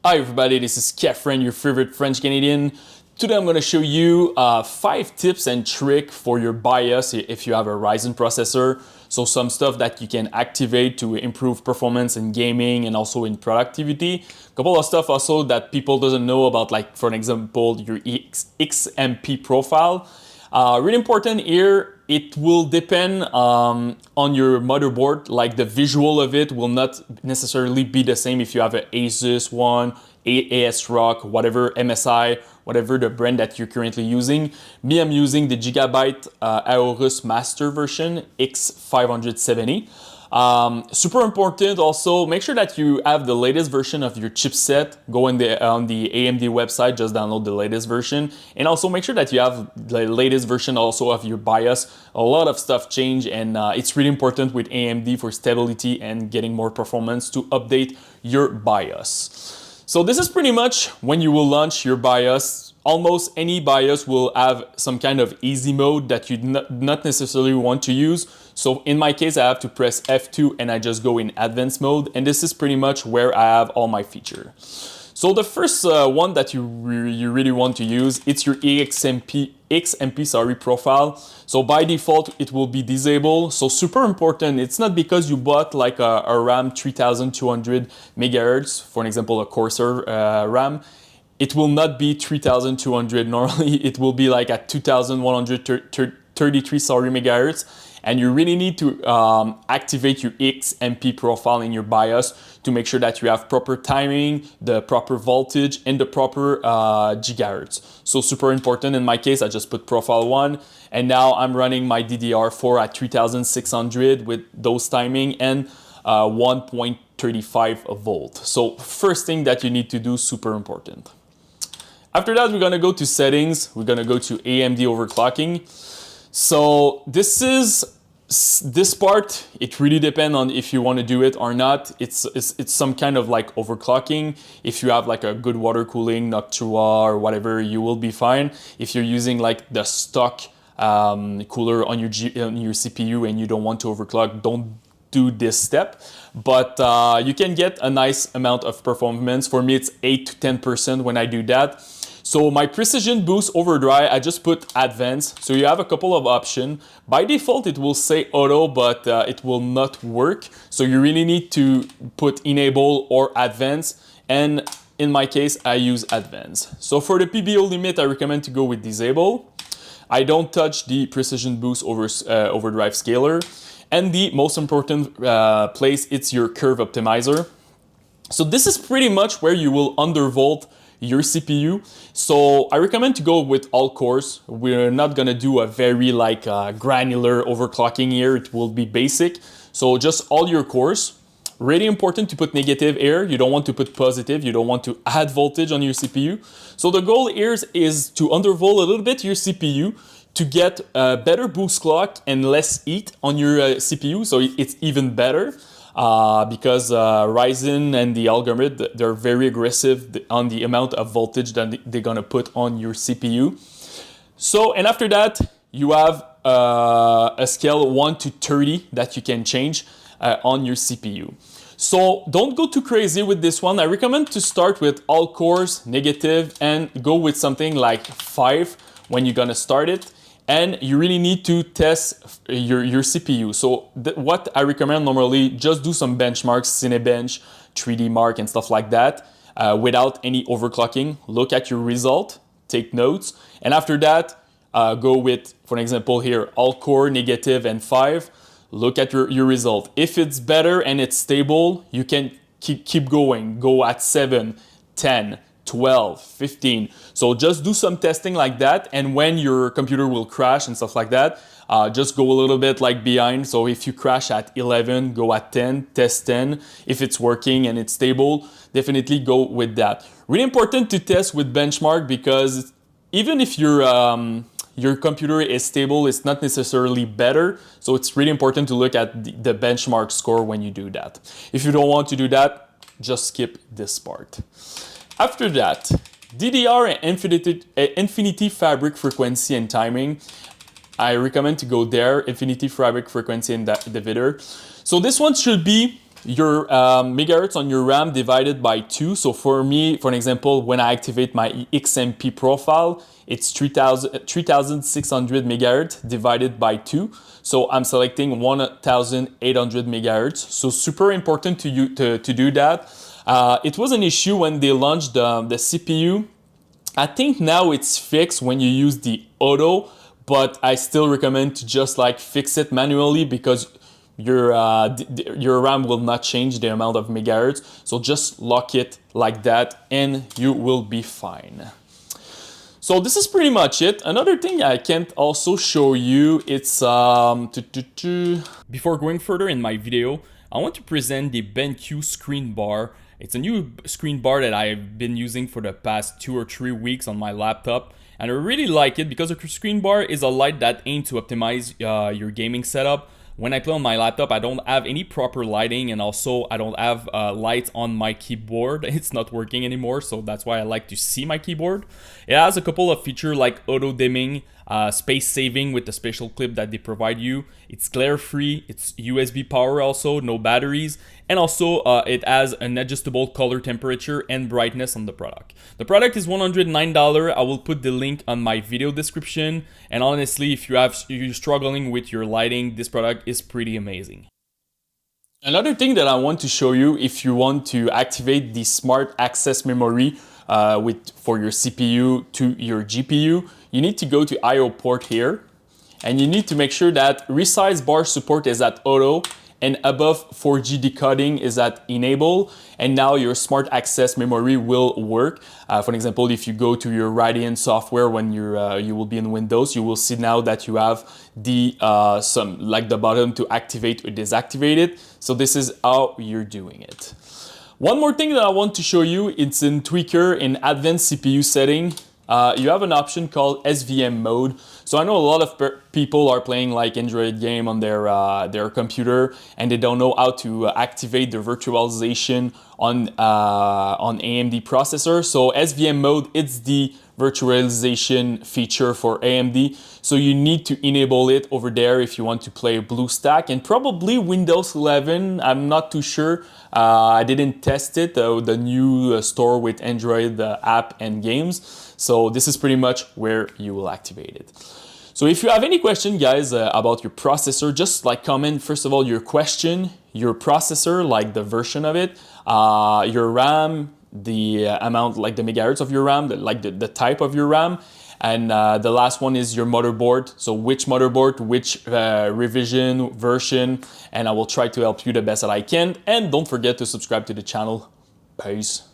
Hi everybody, this is Kefren, your favorite French Canadian. Today I'm going to show you 5 tips and tricks for your BIOS if you have a Ryzen processor. So some stuff that you can activate to improve performance in gaming and also in productivity. A couple of stuff also that people doesn't know about, like for an example, your XMP profile. Really important here, it will depend on your motherboard. Like the visual of it will not necessarily be the same if you have an Asus one, ASRock, whatever, MSI, whatever the brand that you're currently using. Me, I'm using the Gigabyte Aorus Master version X570. Super important also, make sure that you have the latest version of your chipset. Go on the AMD website, just download the latest version. And also make sure that you have the latest version also of your BIOS. A lot of stuff changed, and it's really important with AMD for stability and getting more performance to update your BIOS. So this is pretty much when you will launch your BIOS. Almost any BIOS will have some kind of easy mode that you not necessarily want to use. So in my case, I have to press F2 and I just go in advanced mode. And this is pretty much where I have all my features. So the first one that you really want to use, it's your XMP profile. So by default, it will be disabled. So super important. It's not because you bought like a RAM 3200 megahertz, for an example, a Corsair RAM. It will not be 3200 normally. It will be like at 2133 megahertz. And you really need to activate your XMP profile in your BIOS to make sure that you have proper timing, the proper voltage, and the proper gigahertz. So super important. In my case, I just put profile 1, and now I'm running my DDR4 at 3600 with those timing and 1.35 volt. So first thing that you need to do, super important. After that, we're gonna go to settings. We're gonna go to AMD overclocking. So this part, it really depends on if you want to do it or not. It's some kind of like overclocking. If you have like a good water cooling, Noctua or whatever, you will be fine. If you're using like the stock cooler on your CPU and you don't want to overclock, don't do this step. But you can get a nice amount of performance. For me, it's 8 to 10% when I do that. So my precision boost overdrive, I just put advanced. So you have a couple of options. By default, it will say auto, but it will not work. So you really need to put enable or advanced. And in my case, I use advanced. So for the Pbo Limit, I recommend to go with disable. I don't touch the precision boost overdrive scaler. And the most important place, it's your curve optimizer. So this is pretty much where you will undervolt your CPU. So I recommend to go with all cores. We're not gonna do a very like granular overclocking here. It will be basic. So just all your cores. Really important to put negative here. You don't want to put positive. You don't want to add voltage on your CPU. So the goal here is to undervolt a little bit your CPU to get a better boost clock and less heat on your CPU. So it's even better. Because Ryzen and the algorithm, they're very aggressive on the amount of voltage that they're gonna put on your CPU. So, and after that, you have a scale 1 to 30 that you can change on your CPU. So don't go too crazy with this one. I recommend to start with all cores, negative, and go with something like 5 when you're gonna start it. And you really need to test your CPU. So what I recommend normally, just do some benchmarks, Cinebench, 3D Mark, and stuff like that without any overclocking. Look at your result, take notes. And after that, go with, for example here, all core, negative, and 5. Look at your result. If it's better and it's stable, you can keep going. Go at 7, 10, 12, 15. So just do some testing like that. And when your computer will crash and stuff like that, just go a little bit like behind. So if you crash at 11, go at 10, test 10. If it's working and it's stable, definitely go with that. Really important to test with benchmark, because even if your computer is stable, it's not necessarily better. So it's really important to look at the benchmark score when you do that. If you don't want to do that, just skip this part. After that, DDR and Infinity Fabric Frequency and Timing. I recommend to go there, Infinity Fabric Frequency and Divider. So this one should be your megahertz on your RAM divided by 2. So for me, for an example, when I activate my XMP profile, it's 3600 megahertz divided by 2. So I'm selecting 1800 megahertz. So super important to do that. It was an issue when they launched the CPU. I think now it's fixed when you use the auto, but I still recommend to just like fix it manually because your RAM will not change the amount of megahertz. So just lock it like that and you will be fine. So this is pretty much it. Another thing I can also show you, it's before going further in my video, I want to present the Benq Screen Bar. It's a new screen bar that I've been using for the past 2 or 3 weeks on my laptop. And I really like it because the screen bar is a light that aims to optimize your gaming setup. When I play on my laptop, I don't have any proper lighting, and also I don't have light on my keyboard. It's not working anymore, so that's why I like to see my keyboard. It has a couple of features like auto dimming, space saving with the special clip that they provide you. It's glare free, it's USB power also, no batteries, and also it has an adjustable color temperature and brightness on the product. The product is $109. I will put the link on my video description, and honestly, if you're struggling with your lighting, this product is pretty amazing. Another thing that I want to show you, if you want to activate the smart access memory for your CPU to your GPU, you need to go to IO port here, and you need to make sure that resize bar support is at auto and above 4G decoding is at enable, and now your smart access memory will work. For example, if you go to your Radeon software when you will be in Windows, you will see now that you have the the button to activate or deactivate it. So this is how you're doing it. One more thing that I want to show you, it's in Tweaker in advanced CPU setting. You have an option called SVM mode. So I know a lot of people are playing like Android game on their computer, and they don't know how to activate the virtualization on AMD processor. So SVM mode, it's the virtualization feature for AMD. So you need to enable it over there if you want to play BlueStack, and probably Windows 11. I'm not too sure. I didn't test it, the new store with Android app and games. So this is pretty much where you will activate it. So if you have any question, guys, about your processor, just like comment, first of all, your question, your processor, like the version of it, your RAM, the amount, like the megahertz of your RAM, the type of your RAM, and the last one is your motherboard. So which motherboard, which revision, version, and I will try to help you the best that I can. And don't forget to subscribe to the channel. Peace.